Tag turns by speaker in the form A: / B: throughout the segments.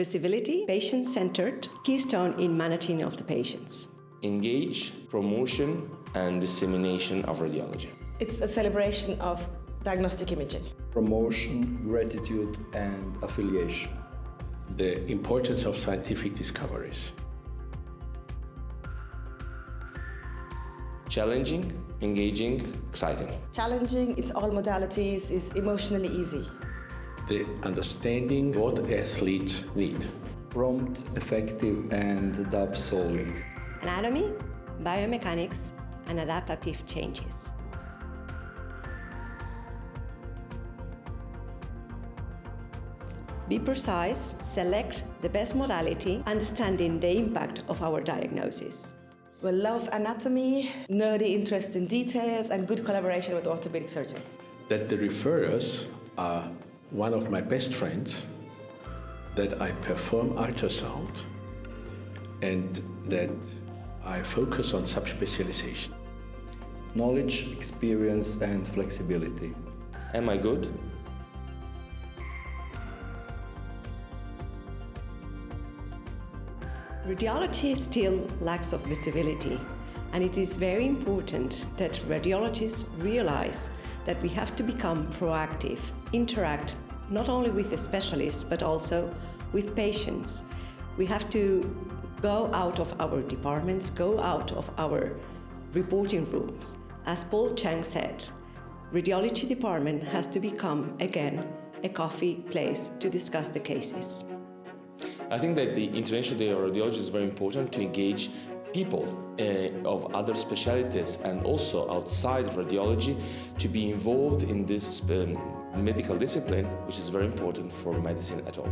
A: Visibility, patient-centered, keystone in managing of the patients.
B: Engage, promotion, and dissemination of radiology.
C: It's a celebration of diagnostic imaging.
D: Promotion, gratitude, and affiliation.
E: The importance of scientific discoveries.
B: Challenging, engaging, exciting.
C: Challenging, it's all modalities, is emotionally easy.
E: The understanding what athletes need.
D: Prompt, effective, and doubt solving.
A: Anatomy, biomechanics, and adaptive changes. Be precise, select the best modality, understanding the impact of our diagnosis.
C: We love anatomy, nerdy interest in details, and good collaboration with orthopedic surgeons.
E: That the referrers are one of my best friends, that I perform ultrasound, and that I focus on subspecialization.
D: Knowledge, experience, and flexibility.
B: Am I good?
A: Radiology still lacks of visibility, and it is very important that radiologists realize that we have to become proactive, interact not only with the specialists but also with patients. We have to go out of our departments, go out of our reporting rooms. As Paul Chang said, radiology department has to become again a coffee place to discuss the cases.
B: I think that the International Day of Radiology is very important to engage people of other specialties and also outside of radiology to be involved in this medical discipline, which is very important for medicine at all.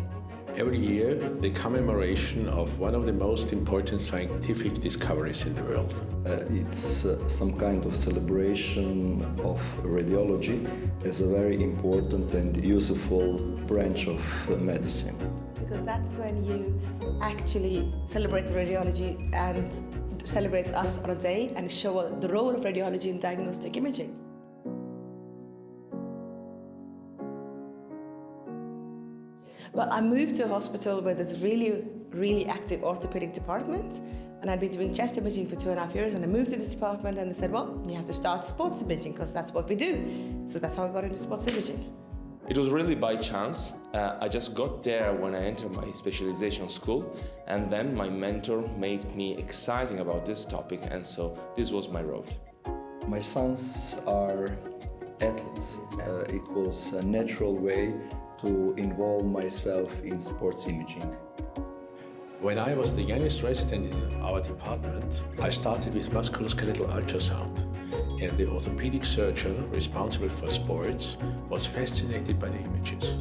E: Every year, the commemoration of one of the most important scientific discoveries in the world.
D: It's some kind of celebration of radiology as a very important and useful branch of medicine.
C: Because that's when you actually celebrate the radiology and celebrate us on a day and show the role of radiology in diagnostic imaging. Well, I moved to a hospital where there's a really active orthopedic department, and I'd been doing chest imaging for 2.5 years, and I moved to this department and they said, well, you have to start sports imaging because that's what we do. So that's how I got into sports imaging.
B: It was really by chance. I just got there when I entered my specialization school, and then my mentor made me excited about this topic, and so this was my road.
D: My sons are athletes. It was a natural way to involve myself in sports imaging.
E: When I was the youngest resident in our department, I started with musculoskeletal ultrasound, and the orthopedic surgeon responsible for sports was fascinated by the images.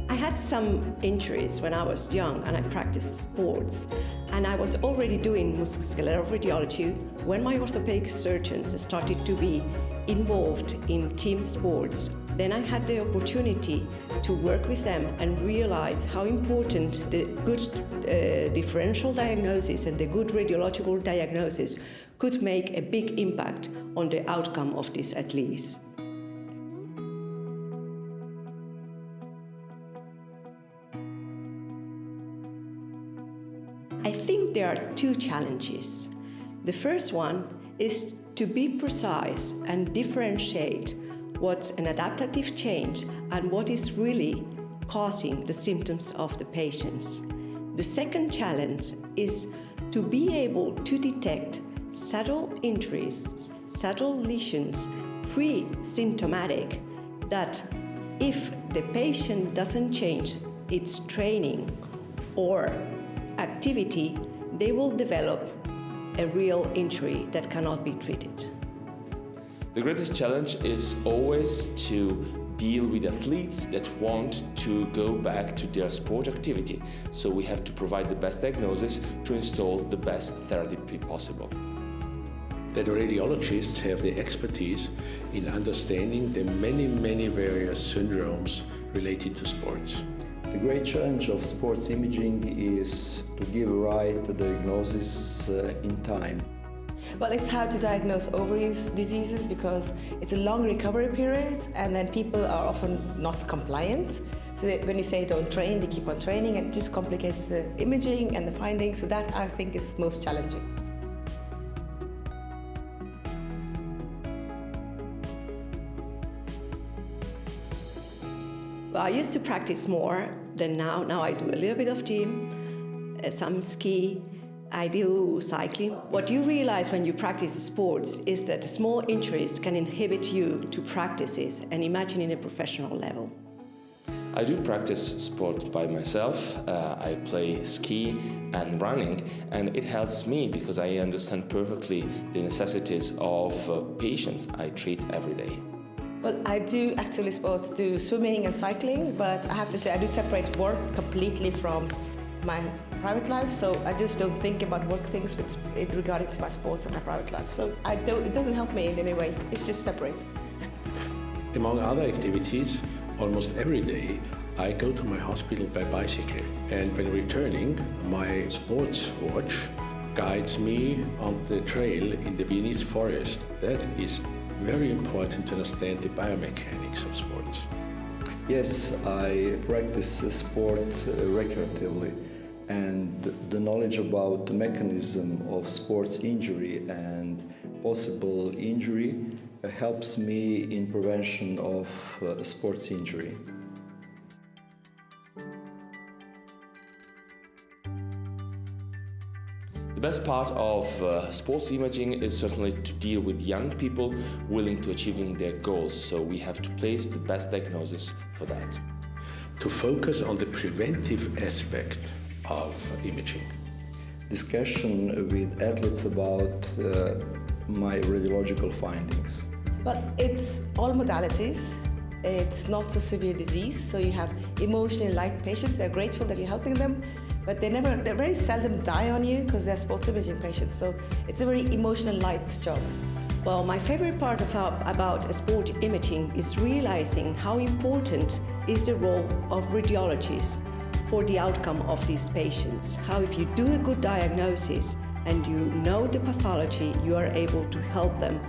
A: I had some injuries when I was young and I practiced sports, and I was already doing musculoskeletal radiology when my orthopedic surgeons started to be involved in team sports. Then I had the opportunity to work with them and realize how important the good differential diagnosis and the good radiological diagnosis could make a big impact on the outcome of these athletes. I think there are two challenges. The first one is to be precise and differentiate what's an adaptive change and what is really causing the symptoms of the patients. The second challenge is to be able to detect subtle injuries, subtle lesions, pre-symptomatic, that if the patient doesn't change its training or activity, they will develop a real injury that cannot be treated.
B: The greatest challenge is always to deal with athletes that want to go back to their sport activity. So we have to provide the best diagnosis to install the best therapy possible.
E: That radiologists have the expertise in understanding the many various syndromes related to sports.
D: The great challenge of sports imaging is to give right diagnosis in time.
C: Well, it's hard to diagnose overuse diseases because it's a long recovery period and then people are often not compliant. So that when you say don't train, they keep on training, and it just complicates the imaging and the findings. So that I think is most challenging.
A: Well, I used to practice more than now. Now I do a little bit of gym, some ski, I do cycling. What you realize when you practice sports is that small injuries can inhibit you to practices, and imagine in a professional level.
B: I do practice sport by myself. I play ski and running, and it helps me because I understand perfectly the necessities of patients I treat every day.
C: Well, I do actively sports, do swimming and cycling, but I have to say I do separate work completely from my private life, so I just don't think about work things with regarding to my sports and my private life. So it doesn't help me in any way, it's just separate.
E: Among other activities, almost every day I go to my hospital by bicycle, and when returning, my sports watch guides me on the trail in the Viennese forest. That is very important to understand the biomechanics of sports.
D: Yes, I practice sport recreatively, and the knowledge about the mechanism of sports injury and possible injury helps me in prevention of sports injury.
B: The best part of sports imaging is certainly to deal with young people willing to achieving their goals, so we have to place the best diagnosis for that.
E: To focus on the preventive aspect of imaging.
D: Discussion with athletes about my radiological findings.
C: Well, it's all modalities. It's not so severe disease, so you have emotionally light patients. They're grateful that you're helping them, but they very seldom die on you because they're sports imaging patients. So it's a very emotional light job.
A: Well, my favorite part about sport imaging is realizing how important is the role of radiologists for the outcome of these patients. How if you do a good diagnosis and you know the pathology, you are able to help them,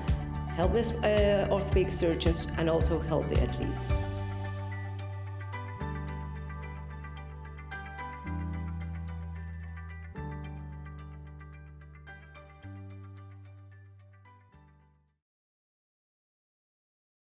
A: help the orthopedic surgeons and also help the athletes.